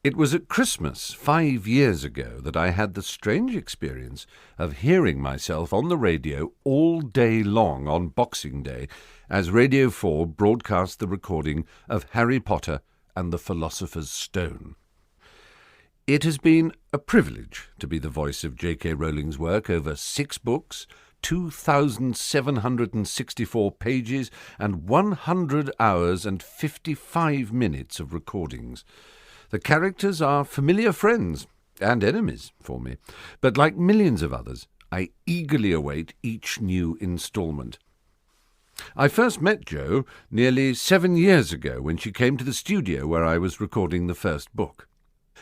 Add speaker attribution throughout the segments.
Speaker 1: It was at Christmas 5 years ago that I had the strange experience of hearing myself on the radio all day long on Boxing Day as Radio 4 broadcast the recording of Harry Potter and the Philosopher's Stone. It has been a privilege to be the voice of J.K. Rowling's work over 6 books, 2,764 pages, and 100 hours and 55 minutes of recordings. The characters are familiar friends and enemies for me, but like millions of others, I eagerly await each new instalment. I first met Jo nearly 7 years ago when she came to the studio where I was recording the first book.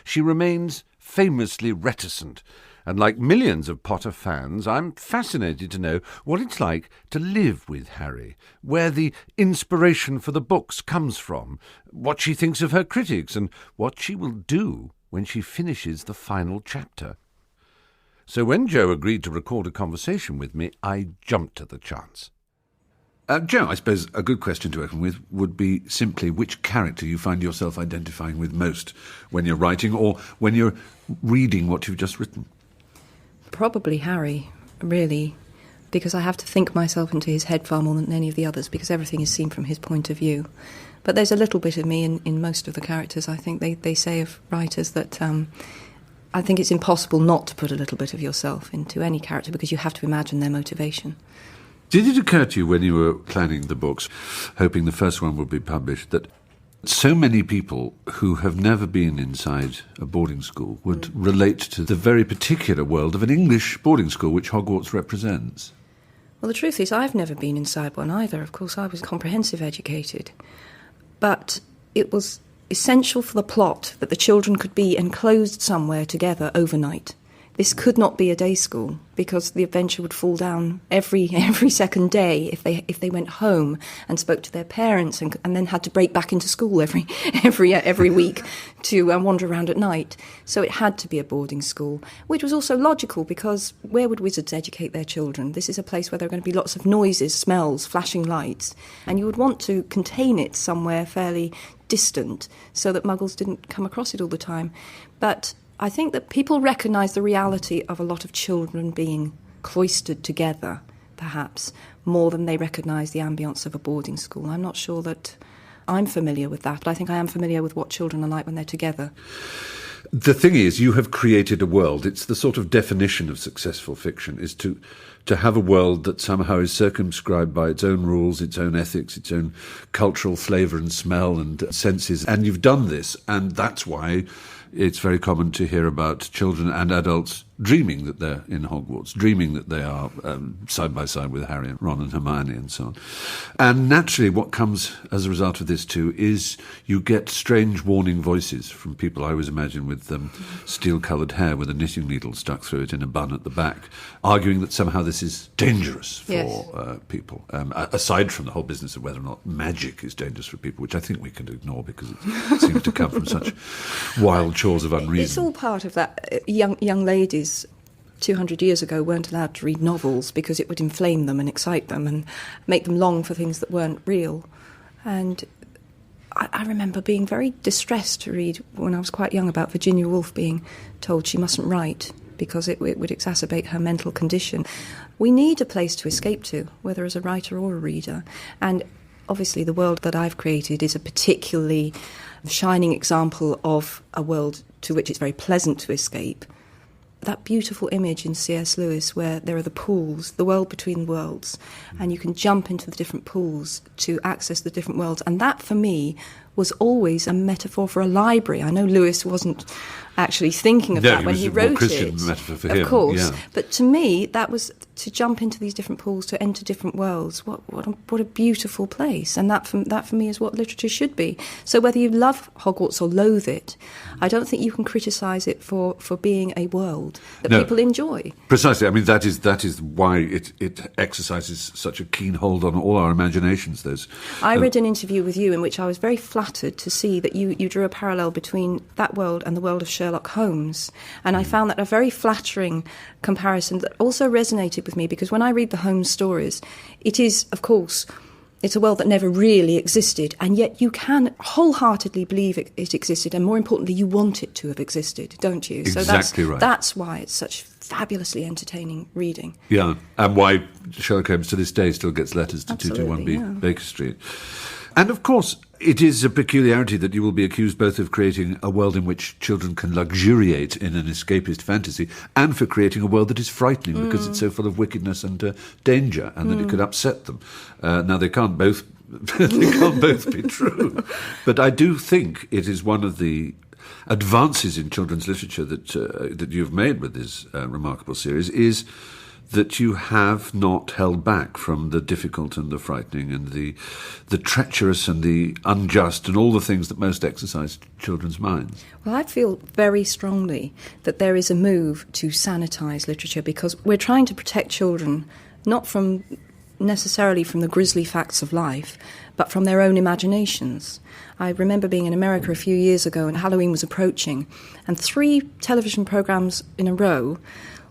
Speaker 1: She remains famously reticent, and like millions of Potter fans, I'm fascinated to know what it's like to live with Harry, where the inspiration for the books comes from, what she thinks of her critics, and what she will do when she finishes the final chapter. So when Jo agreed to record a conversation with me, I jumped at the chance.
Speaker 2: Jo, I suppose a good question to open with would be simply which character you find yourself identifying with most when you're writing or when you're reading what you've just written.
Speaker 3: Probably Harry, really, because I have to think myself into his head far more than any of the others, because everything is seen from his point of view. But there's a little bit of me in most of the characters. I think they say of writers that I think it's impossible not to put a little bit of yourself into any character because you have to imagine their motivation.
Speaker 2: Did it occur to you when you were planning the books, hoping the first one would be published, that so many people who have never been inside a boarding school would relate to the very particular world of an English boarding school which Hogwarts represents?
Speaker 3: Well, the truth is I've never been inside one either. Of course, I was comprehensive educated. But it was essential for the plot that the children could be enclosed somewhere together overnight. This could not be a day school because the adventure would fall down every second day if they went home and spoke to their parents and then had to break back into school every week to wander around at night. So it had to be a boarding school, which was also logical because where would wizards educate their children? This is a place where there are going to be lots of noises, smells, flashing lights, and you would want to contain it somewhere fairly distant so that muggles didn't come across it all the time. But I think that people recognise the reality of a lot of children being cloistered together, perhaps, more than they recognise the ambience of a boarding school. I'm not sure that I'm familiar with that, but I think I am familiar with what children are like when they're together.
Speaker 2: The thing is, you have created a world. It's the sort of definition of successful fiction, is to have a world that somehow is circumscribed by its own rules, its own ethics, its own cultural flavour and smell and senses. And you've done this, and that's why it's very common to hear about children and adults dreaming that they're in Hogwarts, dreaming that they are side by side with Harry and Ron and Hermione and so on. And naturally what comes as a result of this too is you get strange warning voices from people I always imagine with steel-coloured hair with a knitting needle stuck through it in a bun at the back, arguing that somehow this is dangerous for people, aside from the whole business of whether or not magic is dangerous for people, which I think we can ignore because it seems to come from such wild chores of unreason.
Speaker 3: It's all part of that. Young ladies 200 years ago weren't allowed to read novels because it would inflame them and excite them and make them long for things that weren't real. And I remember being very distressed to read when I was quite young about Virginia Woolf being told she mustn't write because it would exacerbate her mental condition. We need a place to escape to, whether as a writer or a reader. And obviously the world that I've created is a particularly shining example of a world to which it's very pleasant to escape. That beautiful image in C.S. Lewis where there are the pools, the world between worlds, and you can jump into the different pools to access the different worlds. And that, for me, was always a metaphor for a library. I know Lewis wasn't actually thinking of that when he wrote it.
Speaker 2: Christian metaphor for him.
Speaker 3: Of course.
Speaker 2: Yeah.
Speaker 3: But to me, that was to jump into these different pools, to enter different worlds. What a beautiful place. And that for me is what literature should be. So whether you love Hogwarts or loathe it, I don't think you can criticise it for being a world that people enjoy.
Speaker 2: Precisely. I mean, that is why it exercises such a keen hold on all our imaginations.
Speaker 3: I read an interview with you in which I was very flattered to see that you drew a parallel between that world and the world of Sherlock Holmes. And I found that a very flattering comparison that also resonated with me, because when I read the Holmes stories, it is, of course, It's a world that never really existed, and yet you can wholeheartedly believe it existed, and more importantly, you want it to have existed, don't you?
Speaker 2: Exactly right.
Speaker 3: That's why it's such fabulously entertaining reading.
Speaker 2: Yeah, and why Sherlock Holmes to this day still gets letters to
Speaker 3: Absolutely,
Speaker 2: 221B Baker Street. And of course, it is a peculiarity that you will be accused both of creating a world in which children can luxuriate in an escapist fantasy and for creating a world that is frightening because it's so full of wickedness and danger and that it could upset them. Now, they can't both be true. But I do think it is one of the advances in children's literature that you've made with this remarkable series is that you have not held back from the difficult and the frightening and the treacherous and the unjust and all the things that most exercise children's minds.
Speaker 3: Well, I feel very strongly that there is a move to sanitise literature because we're trying to protect children not from necessarily from the grisly facts of life, but from their own imaginations. I remember being in America a few years ago and Halloween was approaching, and 3 television programmes in a row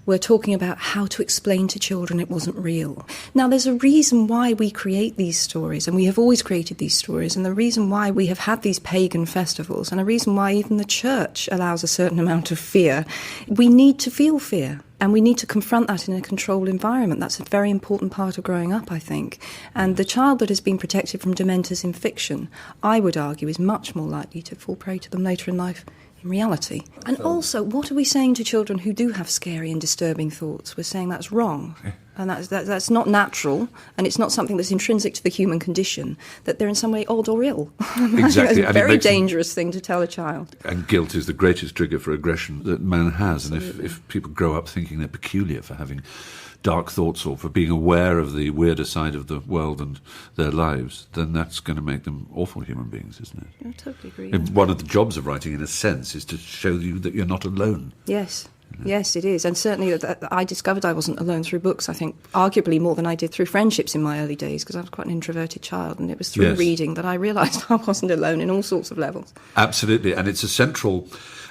Speaker 3: were talking about how to explain to children it wasn't real. Now, there's a reason why we create these stories, and we have always created these stories, and the reason why we have had these pagan festivals, and a reason why even the church allows a certain amount of fear. We need to feel fear, and we need to confront that in a controlled environment. That's a very important part of growing up, I think. And the child that has been protected from dementors in fiction, I would argue, is much more likely to fall prey to them later in life in reality. And also, what are we saying to children who do have scary and disturbing thoughts? We're saying that's wrong, and that's not natural, and it's not something that's intrinsic to the human condition, that they're in some way odd or ill.
Speaker 2: Exactly.
Speaker 3: That's a very dangerous thing to tell a child.
Speaker 2: And guilt is the greatest trigger for aggression that man has. Absolutely. And if people grow up thinking they're peculiar for having dark thoughts or for being aware of the weirder side of the world and their lives, then that's going to make them awful human beings, isn't it?
Speaker 3: I totally agree.
Speaker 2: And one of the jobs of writing, in a sense, is to show you that you're not alone.
Speaker 3: Yes. Yes, it is. And certainly I discovered I wasn't alone through books, I think, arguably more than I did through friendships in my early days, because I was quite an introverted child, and it was through reading that I realised I wasn't alone in all sorts of levels.
Speaker 2: Absolutely. And it's a central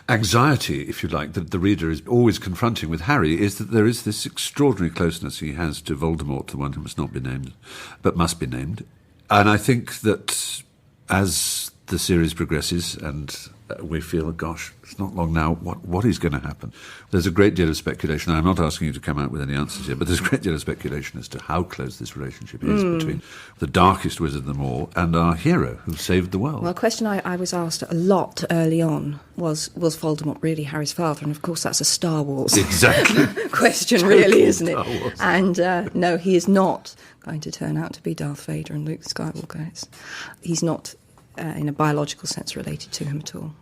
Speaker 2: anxiety, if you like, that the reader is always confronting with Harry, is that there is this extraordinary closeness he has to Voldemort, the one who must not be named, but must be named. And I think that as the series progresses and we feel, gosh, it's not long now, what is going to happen? There's a great deal of speculation. I'm not asking you to come out with any answers here, but there's a great deal of speculation as to how close this relationship is between the darkest wizard of them all and our hero who saved the world.
Speaker 3: Well, a question I was asked a lot early on was Voldemort really Harry's father? And of course that's a Star Wars question, really, isn't it? And no, he is not going to turn out to be Darth Vader and Luke Skywalker. He's not in a biological sense related to him at all.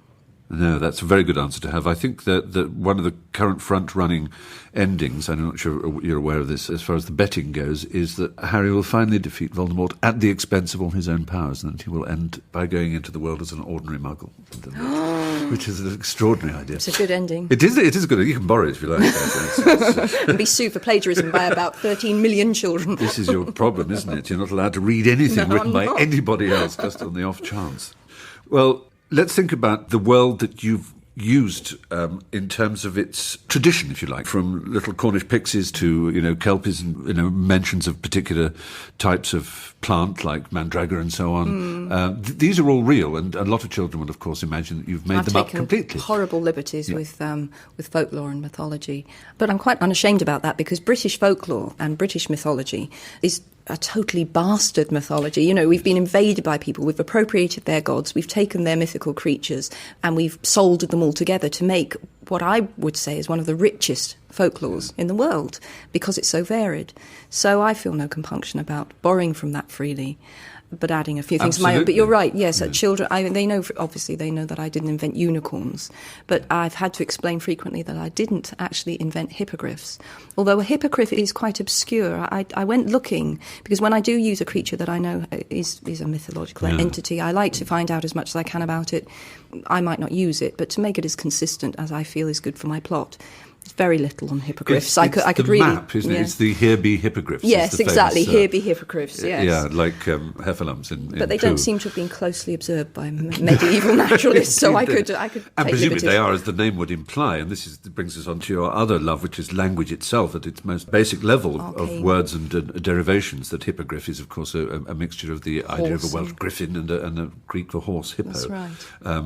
Speaker 2: No, that's a very good answer to have. I think that one of the current front-running endings, I'm not sure you're aware of this, as far as the betting goes, is that Harry will finally defeat Voldemort at the expense of all his own powers, and that he will end by going into the world as an ordinary muggle, which is an extraordinary idea.
Speaker 3: It's a good ending.
Speaker 2: It is a good ending. You can borrow it if you like.
Speaker 3: And be sued for plagiarism by about 13 million children.
Speaker 2: This is your problem, isn't it? You're not allowed to read anything written by anybody else, just on the off chance. Well, let's think about the world that you've used in terms of its tradition, if you like, from little Cornish pixies to, kelpies and, mentions of particular types of plant like mandragora and so on. These are all real, and a lot of children would, of course, imagine that you've made them up completely.
Speaker 3: Horrible liberties with folklore and mythology. But I'm quite unashamed about that, because British folklore and British mythology is a totally bastard mythology. We've been invaded by people, we've appropriated their gods, we've taken their mythical creatures, and we've soldered them all together to make what I would say is one of the richest folklores in the world, because it's so varied. So I feel no compunction about borrowing from that freely, but adding a few things of my own. But you're right, yes, children, they know that I didn't invent unicorns, but I've had to explain frequently that I didn't actually invent hippogriffs. Although a hippogriff is quite obscure, I went looking, because when I do use a creature that I know is a mythological entity, I like to find out as much as I can about it. I might not use it, but to make it as consistent as I feel is good for my plot. very little on hippogriffs.
Speaker 2: It's
Speaker 3: I could
Speaker 2: the
Speaker 3: really
Speaker 2: map, isn't it? It's the here be hippogriffs.
Speaker 3: Yes,
Speaker 2: the
Speaker 3: exactly.
Speaker 2: famous,
Speaker 3: Here be hippogriffs. Yes.
Speaker 2: Yeah, like heffalumps in
Speaker 3: But they
Speaker 2: Pooh.
Speaker 3: don't seem to have been closely observed by medieval naturalists, so I could
Speaker 2: And
Speaker 3: take
Speaker 2: presumably
Speaker 3: liberties.
Speaker 2: they are, as the name would imply, and brings us on to your other love, which is language itself at its most basic level of words and derivations. That hippogriff is, of course, a mixture of the idea of a Welsh griffin and a Greek for horse, hippo.
Speaker 3: That's right.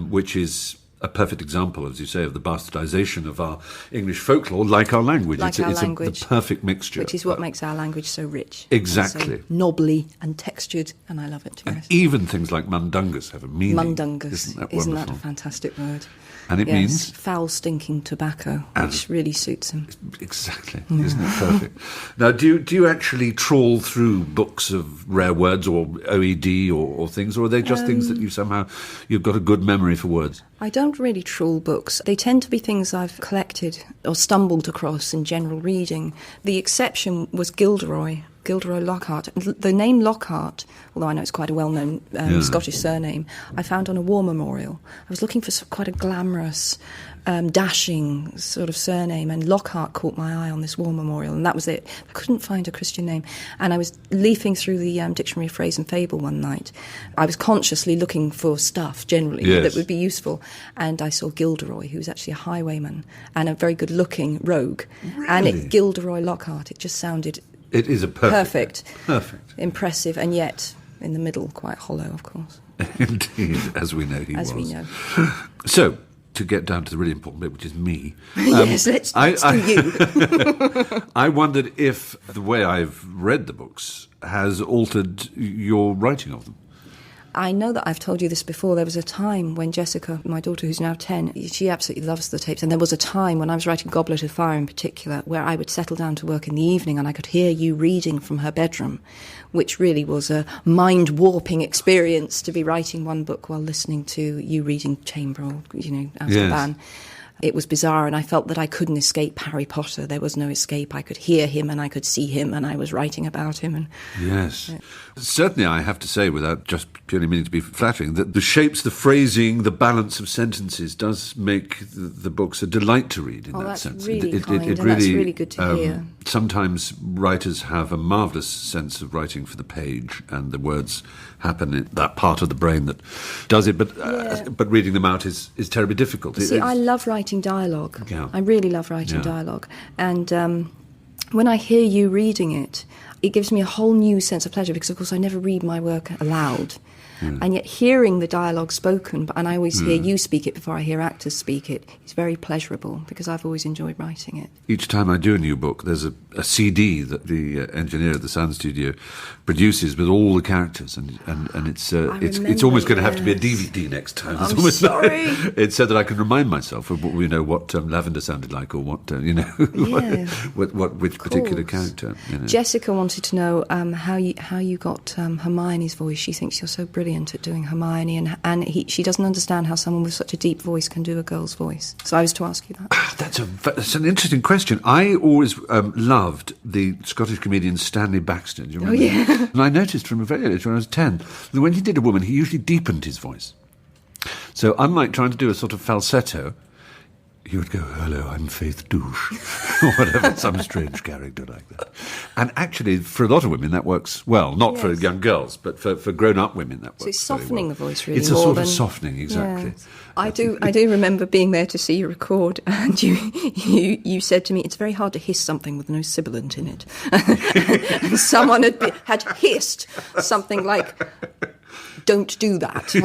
Speaker 2: Which is a perfect example, as you say, of the bastardization of our English folklore, like our language.
Speaker 3: Like
Speaker 2: it's
Speaker 3: our language.
Speaker 2: the perfect mixture.
Speaker 3: Which is what makes our language so rich.
Speaker 2: Exactly.
Speaker 3: And so knobbly and textured, and I love it.
Speaker 2: And even things like mundungus have a meaning.
Speaker 3: Mundungus.
Speaker 2: Isn't that
Speaker 3: Isn't
Speaker 2: wonderful?
Speaker 3: that a fantastic word?
Speaker 2: And it means?
Speaker 3: Foul, stinking tobacco, which really suits him.
Speaker 2: Exactly. Isn't it perfect? Now, do you actually trawl through books of rare words or OED or things, or are they just things that you've got a good memory for words?
Speaker 3: I don't really trawl books. They tend to be things I've collected or stumbled across in general reading. The exception was Gilderoy Lockhart. The name Lockhart, although I know it's quite a well-known Scottish surname, I found on a war memorial. I was looking for quite a glamorous, dashing sort of surname, and Lockhart caught my eye on this war memorial, and that was it. I couldn't find a Christian name, and I was leafing through the Dictionary of Phrase and Fable one night. I was consciously looking for stuff, generally, that would be useful, and I saw Gilderoy, who was actually a highwayman, and a very good-looking rogue.
Speaker 2: Really?
Speaker 3: And Gilderoy Lockhart, it just sounded...
Speaker 2: It is a perfect,
Speaker 3: impressive, and yet in the middle quite hollow, of course.
Speaker 2: Indeed, as we know he was.
Speaker 3: As we know.
Speaker 2: So, to get down to the really important bit, which is me.
Speaker 3: Yes, let's do you.
Speaker 2: I wondered if the way I've read the books has altered your writing of them.
Speaker 3: I know that I've told you this before. There was a time when Jessica, my daughter, who's now 10, she absolutely loves the tapes. And there was a time when I was writing Goblet of Fire in particular, where I would settle down to work in the evening and I could hear you reading from her bedroom, which really was a mind-warping experience to be writing one book while listening to you reading Chamber or, Azkaban.
Speaker 2: Yes.
Speaker 3: It was bizarre, and I felt that I couldn't escape Harry Potter. There was no escape. I could hear him, and I could see him, and I was writing about him. And
Speaker 2: yes. Certainly, I have to say, without just purely meaning to be flattering, that the shapes, the phrasing, the balance of sentences does make the books a delight to read in that
Speaker 3: that's
Speaker 2: sense.
Speaker 3: Really kind, and that's really good to hear.
Speaker 2: Sometimes writers have a marvellous sense of writing for the page, and the words happen in that part of the brain that does it, but reading them out is terribly difficult.
Speaker 3: See, I love writing dialogue.
Speaker 2: Yeah.
Speaker 3: I really love writing dialogue. And when I hear you reading it, it gives me a whole new sense of pleasure because, of course, I never read my work aloud. And yet hearing the dialogue spoken, and I always hear you speak it before I hear actors speak it, is very pleasurable because I've always enjoyed writing it.
Speaker 2: Each time I do a new book, there's a CD that the engineer at the sound studio produces with all the characters, and it's almost going to have to be a DVD next time.
Speaker 3: I'm sorry.
Speaker 2: It's so that I can remind myself of what Lavender sounded like, or what which particular character.
Speaker 3: Jessica wanted to know how you got Hermione's voice. She thinks you're so brilliant at doing Hermione, and she doesn't understand how someone with such a deep voice can do a girl's voice. So I was to ask you that.
Speaker 2: That's an interesting question. I always loved the Scottish comedian Stanley Baxter. Do you remember?
Speaker 3: Oh, yeah.
Speaker 2: And I noticed from a very early age, when I was 10, that when he did a woman, he usually deepened his voice. So unlike trying to do a sort of falsetto, he would go, "Hello, I'm Faith Douche," or whatever, some strange character like that. And actually, for a lot of women, that works well. Not for young girls, but for grown-up women, that works.
Speaker 3: So it's softening the voice, really.
Speaker 2: It's a sort of softening, exactly.
Speaker 3: Yes. I do remember being there to see you record, and you said to me, "It's very hard to hiss something with no sibilant in it." And someone had hissed something like, "Don't do that."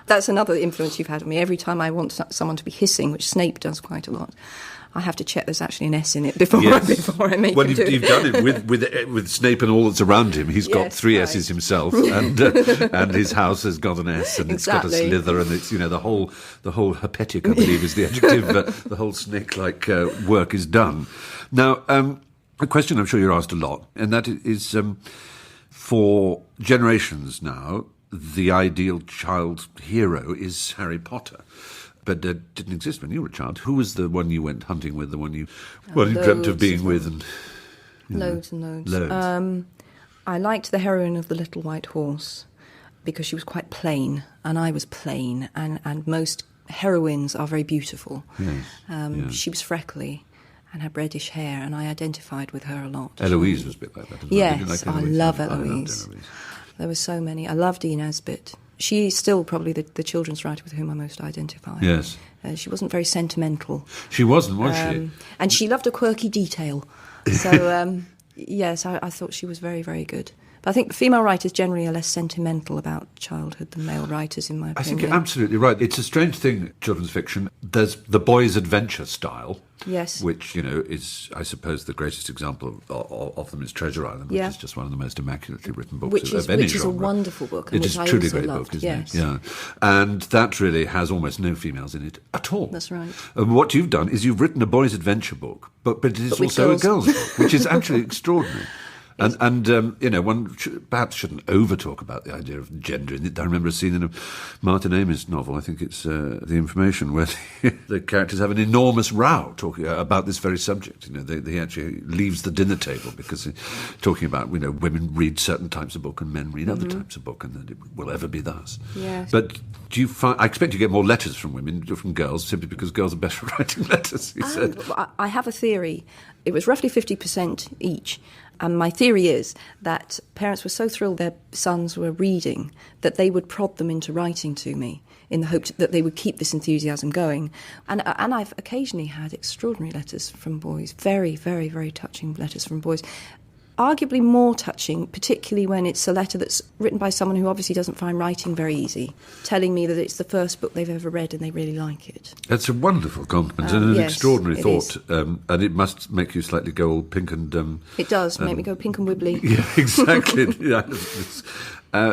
Speaker 3: That's another influence you've had on me. Every time I want someone to be hissing, which Snape does quite a lot, I have to check there's actually an S in it before I make
Speaker 2: well,
Speaker 3: him do it.
Speaker 2: You've done it with Snape and all that's around him. He's got 3 S's himself, and his house has got an S, and it's got a slither, and it's the whole herpetic, I believe, is the adjective. The whole snake-like work is done. Now, a question I'm sure you're asked a lot, and that is for generations now, the ideal child hero is Harry Potter. But it didn't exist when you were a child. Who was the one you went hunting with, the one you dreamt of being with? And
Speaker 3: Loads and loads. I liked the heroine of The Little White Horse because she was quite plain, and I was plain, and most heroines are very beautiful.
Speaker 2: Yes.
Speaker 3: She was freckly and had reddish hair, and I identified with her a lot.
Speaker 2: Eloise was a bit like that as well.
Speaker 3: Yes,
Speaker 2: Did you like
Speaker 3: I
Speaker 2: Eloise?
Speaker 3: love
Speaker 2: I loved
Speaker 3: Eloise. There were so many. I loved Ian Nesbit. She's still probably the children's writer with whom I most identify.
Speaker 2: Yes.
Speaker 3: She wasn't very sentimental.
Speaker 2: She wasn't, was she?
Speaker 3: And she loved a quirky detail. So, yes, I thought she was very, very good. But I think female writers generally are less sentimental about childhood than male writers, in my opinion.
Speaker 2: I think you're absolutely right. It's a strange thing, children's fiction. There's the boys' adventure style.
Speaker 3: Yes.
Speaker 2: Which, is, I suppose, the greatest example of them is Treasure Island, which is just one of the most immaculately written books of any genre.
Speaker 3: Which is a wonderful book. And
Speaker 2: it is
Speaker 3: which
Speaker 2: truly
Speaker 3: I
Speaker 2: a great
Speaker 3: loved.
Speaker 2: book, isn't
Speaker 3: yes.
Speaker 2: it? Yeah. And that really has almost no females in it at all.
Speaker 3: That's right.
Speaker 2: And what you've done is you've written a boys' adventure book, but it is also
Speaker 3: girls.
Speaker 2: a girls' book, which is actually extraordinary. And one perhaps shouldn't over-talk about the idea of gender in it. I remember a scene in a Martin Amis novel, I think it's The Information, where the characters have an enormous row talking about this very subject. They actually leaves the dinner table because talking about, women read certain types of book and men read other types of book, and that it will ever be thus.
Speaker 3: Yes.
Speaker 2: But do you find... I expect you get more letters from women, from girls, simply because girls are better at writing letters, you said.
Speaker 3: I have a theory. It was roughly 50% each. And my theory is that parents were so thrilled their sons were reading that they would prod them into writing to me in the hope that they would keep this enthusiasm going. And I've occasionally had extraordinary letters from boys, very, very, very touching letters from boys. Arguably more touching, particularly when it's a letter that's written by someone who obviously doesn't find writing very easy, telling me that it's the first book they've ever read and they really like it.
Speaker 2: That's a wonderful compliment and an
Speaker 3: yes,
Speaker 2: extraordinary
Speaker 3: it
Speaker 2: thought, and it must make you slightly go all pink and...
Speaker 3: It does make me go pink and wibbly.
Speaker 2: Yeah, exactly.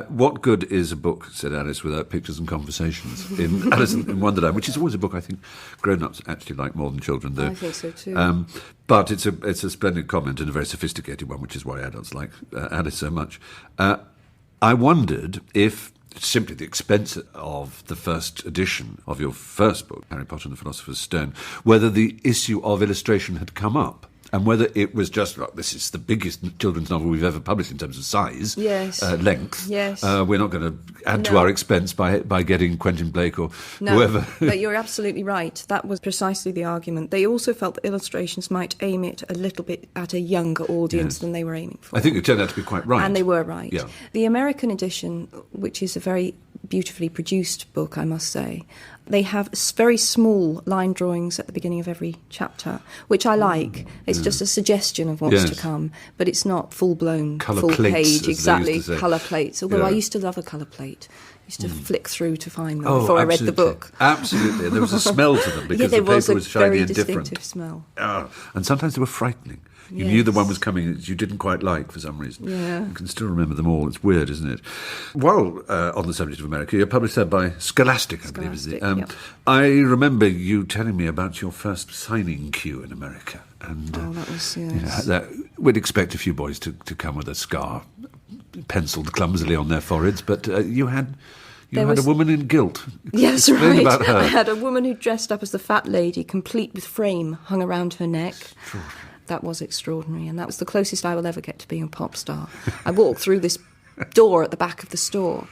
Speaker 2: What good is a book, said Alice, without pictures and conversations? In Alice in Wonderland, which is always a book I think grown-ups actually like more than children do.
Speaker 3: I think so too.
Speaker 2: But it's a splendid comment and a very sophisticated one, which is why adults like Alice so much. I wondered if simply the expense of the first edition of your first book, Harry Potter and the Philosopher's Stone, whether the issue of illustration had come up. And whether it was just, this is the biggest children's novel we've ever published in terms of size, length.
Speaker 3: Yes.
Speaker 2: We're not going to add to our expense by getting Quentin Blake or whoever.
Speaker 3: But you're absolutely right. That was precisely the argument. They also felt that illustrations might aim it a little bit at a younger audience than they were aiming for.
Speaker 2: I think it turned out to be quite right.
Speaker 3: And they were right.
Speaker 2: Yeah.
Speaker 3: The American edition, which is a very beautifully produced book, I must say, they have very small line drawings at the beginning of every chapter, which I like. It's just a suggestion of what's to come, but it's not full-blown,
Speaker 2: colour
Speaker 3: full
Speaker 2: plates,
Speaker 3: page, exactly,
Speaker 2: as they used to say.
Speaker 3: colour plates. Although I used to love a colour plate. I used to flick through to find them
Speaker 2: Oh,
Speaker 3: before I read
Speaker 2: absolutely.
Speaker 3: the book.
Speaker 2: Absolutely. And there was a smell to them because the
Speaker 3: there
Speaker 2: paper was shiny
Speaker 3: very
Speaker 2: and different.
Speaker 3: distinctive smell.
Speaker 2: And sometimes they were frightening. You knew the one was coming that you didn't quite like for some reason.
Speaker 3: Yeah.
Speaker 2: You can still remember them all. It's weird, isn't it? While on the subject of America, you're published there by Scholastic, I believe, is it?
Speaker 3: Yep.
Speaker 2: I remember you telling me about your first signing queue in America. And,
Speaker 3: that was, yes.
Speaker 2: We'd expect a few boys to come with a scar penciled clumsily on their foreheads, but you had a woman in gilt.
Speaker 3: Yes,
Speaker 2: Explain
Speaker 3: right.
Speaker 2: about her.
Speaker 3: I had a woman who dressed up as the fat lady, complete with frame, hung around her neck. That was extraordinary, and that was the closest I will ever get to being a pop star. I walked through this door at the back of the store,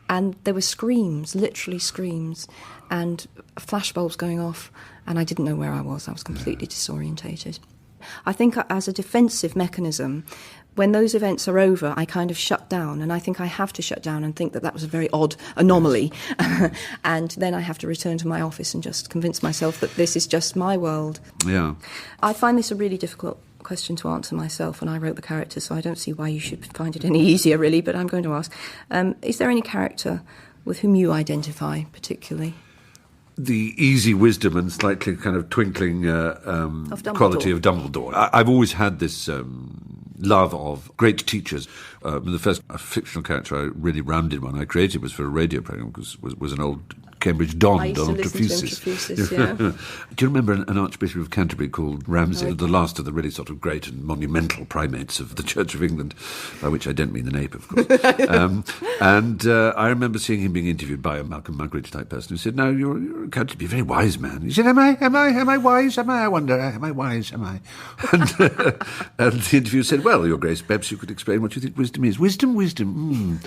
Speaker 3: and there were screams, literally screams, and flashbulbs going off, and I didn't know where I was. I was completely disorientated. I think as a defensive mechanism, when those events are over, I kind of shut down, and I think I have to shut down and think that was a very odd anomaly. And then I have to return to my office and just convince myself that this is just my world.
Speaker 2: Yeah.
Speaker 3: I find this a really difficult question to answer myself when I wrote the character, so I don't see why you should find it any easier, really, but I'm going to ask. Is there any character with whom you identify particularly?
Speaker 2: The easy wisdom and slightly kind of twinkling quality of Dumbledore. I've always had this love of great teachers. The first fictional character I really rounded one I created was for a radio program, was an old Cambridge Don,
Speaker 3: I used to
Speaker 2: Donald
Speaker 3: listen to
Speaker 2: Trefusis.
Speaker 3: yeah.
Speaker 2: Do you remember an Archbishop of Canterbury called Ramsay, the last of the really sort of great and monumental primates of the Church of England, by which I don't mean the nape, of course. I remember seeing him being interviewed by a Malcolm Muggeridge type person who said, "No, you're accounted to be a very wise man." He said, "Am I wise? Am I? I wonder, am I wise? Am I?" And the interviewer said, "Well, Your Grace, perhaps you could explain what you think wisdom is." Wisdom.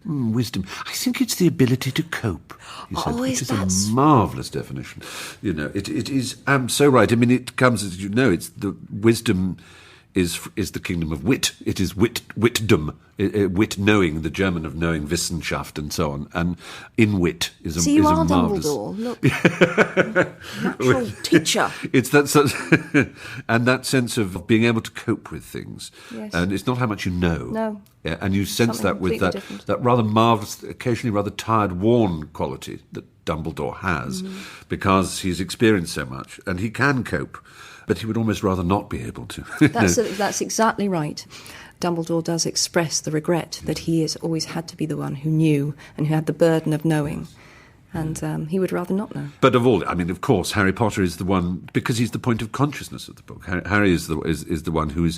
Speaker 2: Wisdom. I think it's the ability to cope, he said, which is a marvellous definition. You know, it is so right. I mean, it comes, as you know, it's the wisdom is the kingdom of wit. It is witdom, wit knowing, the German of knowing, Wissenschaft, and so on. And in wit is a marvellous...
Speaker 3: Dumbledore, look. Natural teacher.
Speaker 2: It's that sense, and that sense of being able to cope with things.
Speaker 3: Yes.
Speaker 2: And it's not how much you know.
Speaker 3: No.
Speaker 2: Yeah, and you sense
Speaker 3: Something
Speaker 2: that with
Speaker 3: completely
Speaker 2: that rather marvellous, occasionally rather tired, worn quality that Dumbledore has, because he's experienced so much, and he can cope, but he would almost rather not be able to.
Speaker 3: That's exactly right. Dumbledore does express the regret that he has always had to be the one who knew and who had the burden of knowing. And he would rather not know.
Speaker 2: But of all, I mean, of course, Harry Potter is the one, because he's the point of consciousness of the book. Harry is the one who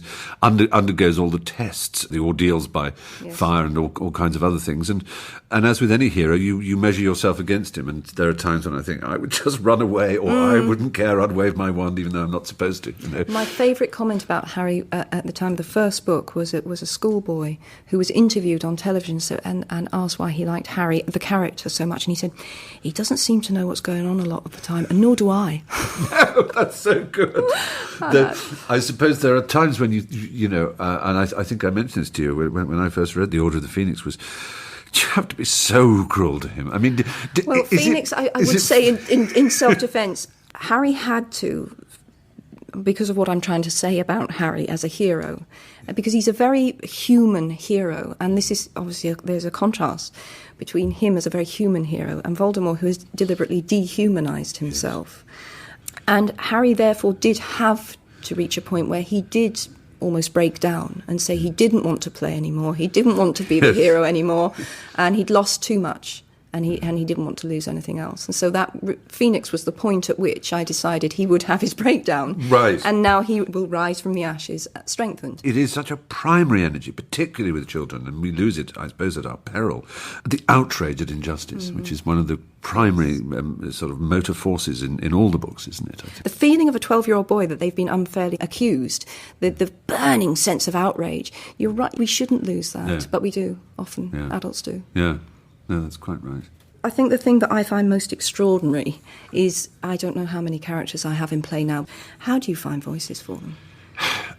Speaker 2: undergoes all the tests, the ordeals by fire and all kinds of other things. And as with any hero, you measure yourself against him. And there are times when I think, I would just run away, or I wouldn't care, I'd wave my wand even though I'm not supposed to. You know?
Speaker 3: My favourite comment about Harry at the time of the first book was it was a schoolboy who was interviewed on television and asked why he liked Harry, the character, so much. And he said, he doesn't seem to know what's going on a lot of the time, and nor do I.
Speaker 2: No, that's so good. I suppose there are times when you know, and I think I mentioned this to you when I first read The Order of the Phoenix, was you have to be so cruel to him. I mean,
Speaker 3: Phoenix, I would say in self-defence, Harry had to, because of what I'm trying to say about Harry as a hero, because he's a very human hero, and this is obviously there's a contrast between him as a very human hero and Voldemort, who has deliberately dehumanised himself. Yes. And Harry therefore did have to reach a point where he did almost break down and say he didn't want to play anymore, he didn't want to be the hero anymore, and he'd lost too much. And he didn't want to lose anything else. And so that Phoenix was the point at which I decided he would have his breakdown.
Speaker 2: Right.
Speaker 3: And now he will rise from the ashes strengthened.
Speaker 2: It is such a primary energy, particularly with children, and we lose it, I suppose, at our peril. The outrage at injustice, which is one of the primary sort of motor forces in all the books, isn't it? I think.
Speaker 3: The feeling of a 12-year-old boy that they've been unfairly accused, the burning sense of outrage. You're right, we shouldn't lose that, but we do, often. Adults do.
Speaker 2: Yeah. No, that's quite right.
Speaker 3: I think the thing that I find most extraordinary is, I don't know how many characters I have in play now. How do you find voices for them?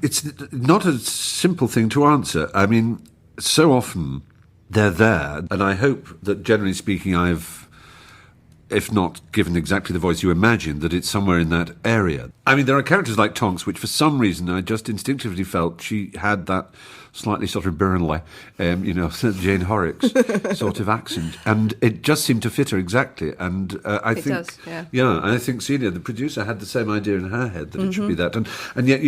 Speaker 2: It's not a simple thing to answer. I mean, so often they're there, and I hope that, generally speaking, I've, if not given exactly the voice you imagine, that it's somewhere in that area. I mean, there are characters like Tonks, which for some reason I just instinctively felt she had that slightly sort of Burnley, Jane Horrocks sort of accent. And it just seemed to fit her exactly. And I think...
Speaker 3: It does, yeah.
Speaker 2: Yeah, and I think Celia, the producer, had the same idea in her head that it should be that. And yet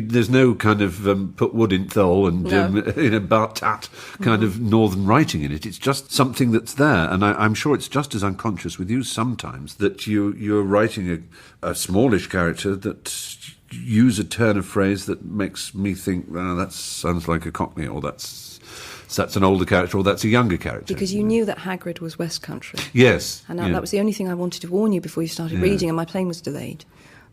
Speaker 2: there's no kind of put wood in thole and Bart Tat kind of northern writing in it. It's just something that's there. And I'm sure it's just as unconscious with you sometimes that you're writing a smallish character that use a turn of phrase that makes me think, that sounds like a Cockney, or that's an older character, or that's a younger character.
Speaker 3: Because you knew that Hagrid was West Country.
Speaker 2: Yes.
Speaker 3: And that was the only thing I wanted to warn you before you started reading, and my plane was delayed.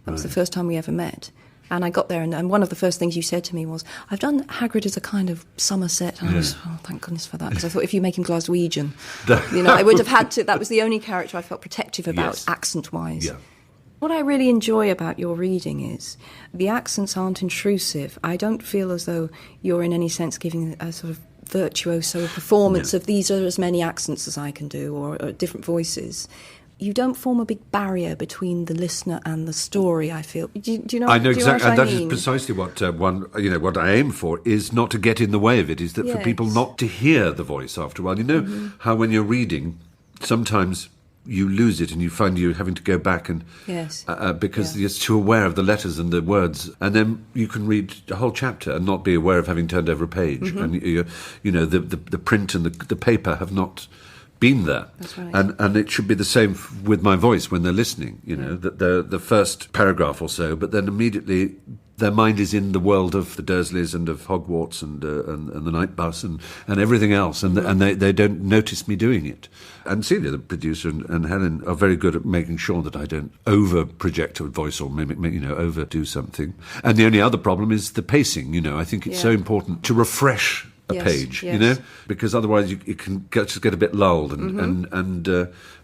Speaker 3: That was the first time we ever met. And I got there, and one of the first things you said to me was, I've done Hagrid as a kind of Somerset. And I was, thank goodness for that, because I thought if you make him Glaswegian, I would have had to. That was the only character I felt protective about, accent-wise. Yeah. What I really enjoy about your reading is the accents aren't intrusive. I don't feel as though you're in any sense giving a sort of virtuoso performance of these are as many accents as I can do, or different voices. You don't form a big barrier between the listener and the story, I feel. Do you know?
Speaker 2: I know exactly, and that
Speaker 3: mean?
Speaker 2: Is precisely what what I aim for is not to get in the way of it. Is that for people not to hear the voice after a while? You know how when you're reading, sometimes you lose it and you find you're having to go back and because you're too aware of the letters and the words, and then you can read a whole chapter and not be aware of having turned over a page, and the print and the paper have not been there.
Speaker 3: That's right.
Speaker 2: And it should be the same with my voice when they're listening, that the first paragraph or so, but then immediately their mind is in the world of the Dursleys and of Hogwarts and the night bus and everything else, and they don't notice me doing it. And Celia, the producer, and Helen are very good at making sure that I don't over-project a voice or overdo something. And the only other problem is the pacing. I think it's so important to refresh a
Speaker 3: Yes,
Speaker 2: page,
Speaker 3: yes.
Speaker 2: you know, because otherwise it can just get a bit lulled,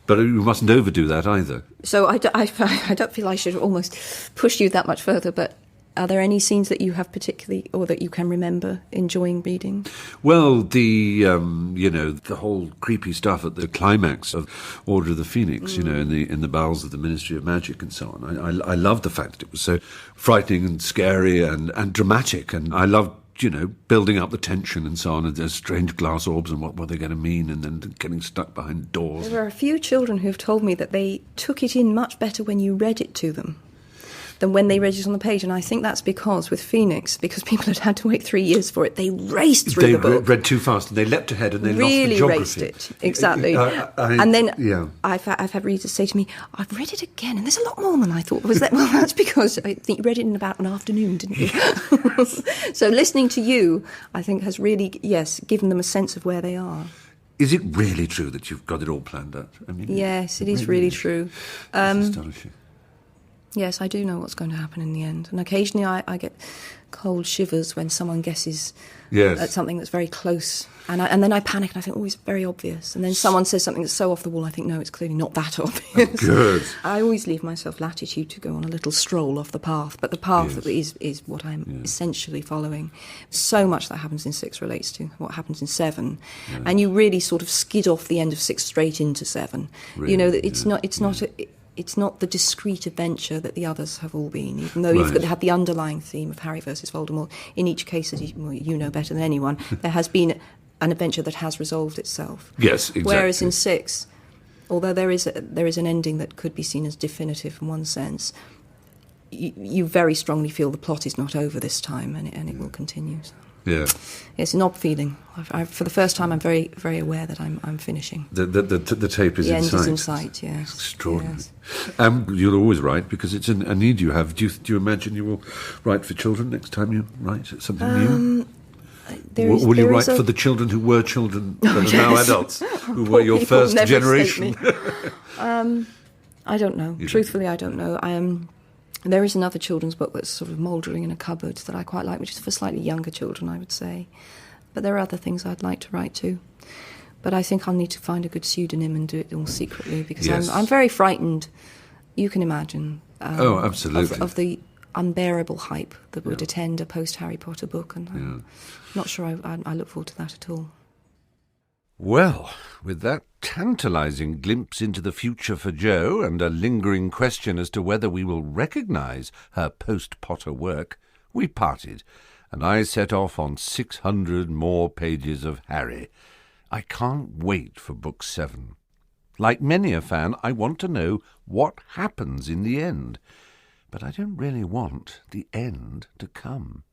Speaker 2: but you mustn't overdo that either.
Speaker 3: So I don't feel I should almost push you that much further, but are there any scenes that you have particularly, or that you can remember enjoying reading?
Speaker 2: Well, the whole creepy stuff at the climax of Order of the Phoenix, in the bowels of the Ministry of Magic and so on. I loved the fact that it was so frightening and scary and dramatic, and I loved, building up the tension and so on, and there's strange glass orbs and what were they going to mean, and then getting stuck behind doors.
Speaker 3: There are a few children who have told me that they took it in much better when you read it to them than when they read it on the page, and I think that's because with Phoenix, because people had to wait 3 years for it, they raced through the book.
Speaker 2: They read too fast, and they leapt ahead, and they
Speaker 3: really
Speaker 2: lost the geography.
Speaker 3: Raced it, exactly. And then I've had readers say to me, "I've read it again, and there's a lot more than I thought." Was that? Well, that's because I think you read it in about an afternoon, didn't you? So listening to you, I think, has really, given them a sense of where they are.
Speaker 2: Is it really true that you've got it all planned out? I mean,
Speaker 3: yes, it is really true.
Speaker 2: It's astonishing.
Speaker 3: Yes, I do know what's going to happen in the end. And occasionally I get cold shivers when someone guesses at something that's very close. And then I panic and I think, it's very obvious. And then someone says something that's so off the wall, I think, no, it's clearly not that obvious.
Speaker 2: Good.
Speaker 3: I always leave myself latitude to go on a little stroll off the path, but the path is what I'm essentially following. So much that happens in 6 relates to what happens in 7. Yeah. And you really sort of skid off the end of 6 straight into 7. Really? It's not the discrete adventure that the others have all been, even though you've had the underlying theme of Harry versus Voldemort. In each case, as you know better than anyone, there has been an adventure that has resolved itself.
Speaker 2: Yes, exactly.
Speaker 3: Whereas in 6, although there is an ending that could be seen as definitive in one sense, you very strongly feel the plot is not over this time, and it will continue. So.
Speaker 2: Yeah,
Speaker 3: it's an odd feeling. For the first time, I'm very, very aware that I'm finishing.
Speaker 2: The tape is
Speaker 3: the
Speaker 2: in
Speaker 3: sight.
Speaker 2: sight.
Speaker 3: The end is in sight. Yes,
Speaker 2: it's extraordinary.
Speaker 3: Yes.
Speaker 2: You'll always write because it's a need you have. Do you imagine you will write for children next time you write something new? Will you write for the children who were children that are now adults, who were your first generation?
Speaker 3: I don't know. Truthfully, I don't know. There is another children's book that's sort of mouldering in a cupboard that I quite like, which is for slightly younger children, I would say. But there are other things I'd like to write too. But I think I'll need to find a good pseudonym and do it all secretly, because I'm very frightened, you can imagine,
Speaker 2: absolutely.
Speaker 3: Of the unbearable hype that would attend a post-Harry Potter book, and I'm not sure I look forward to that at all.
Speaker 1: Well, with that tantalising glimpse into the future for Jo and a lingering question as to whether we will recognise her post-Potter work, we parted, and I set off on 600 more pages of Harry. I can't wait for Book 7. Like many a fan, I want to know what happens in the end, but I don't really want the end to come.